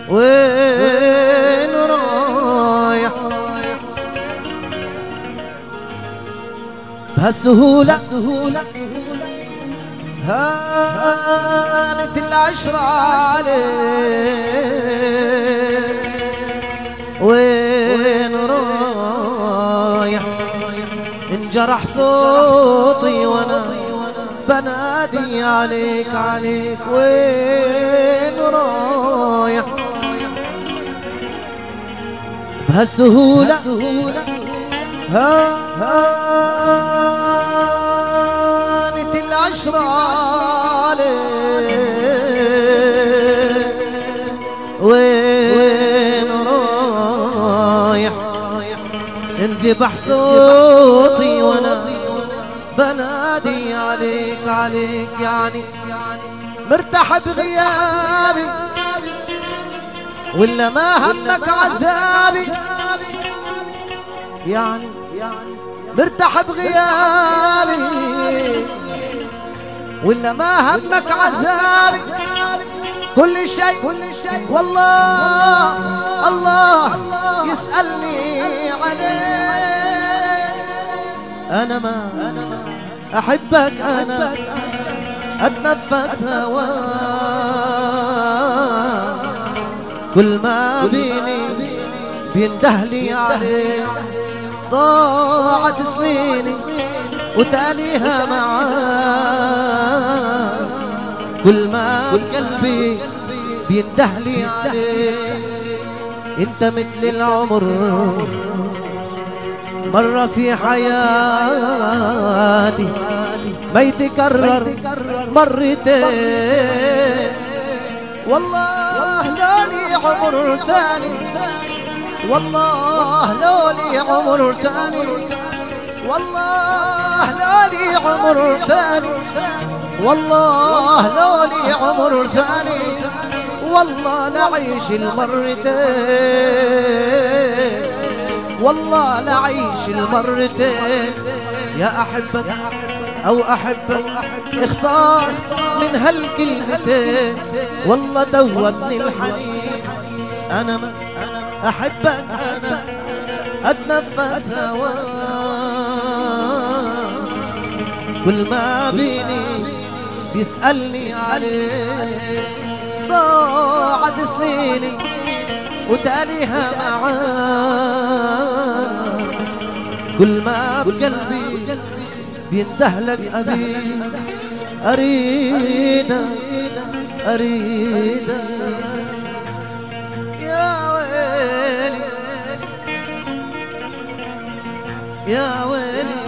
وين رايح بهالسهولة هانت العشرة عليك وين رايح انجرح صوتي وانا بنادي عليك وين رايح بهالسهولة هانت العشرة عليك وين رايح انذبح صوتي وانا بنادي عليك يعني مرتاح بغيابي ولا ما همك عذابي يعني مرتاح بغيابي ولا ما همك عذابي كل شيء والله الله يسألني عليه أنا ما أحبك أنا أتنفس هواك كل ما بيني بيندهلي عليك ضاعت سنيني وتاليها معاك كل ما بقلبي بيندهلي عليك انت مثل العمر مرة في حياتي ما يتكرر مرتين والله لا لي عمر ثاني والله لا لي عمر ثاني والله لا لي عمر ثاني والله لا لي عمر ثاني والله لعيش المرتين والله لعيش المرتين يا أحبك أو أحبك اختار من هالكلمتين والله دوبني الحنين أنا ما أحبك أنا أتنفس هواك كل ما بيني بيسألني عليك ضاعت سنيني وتاليها معاك كل ما بقلبي بيندهلك أبي أريد يا ويلي يا ويلي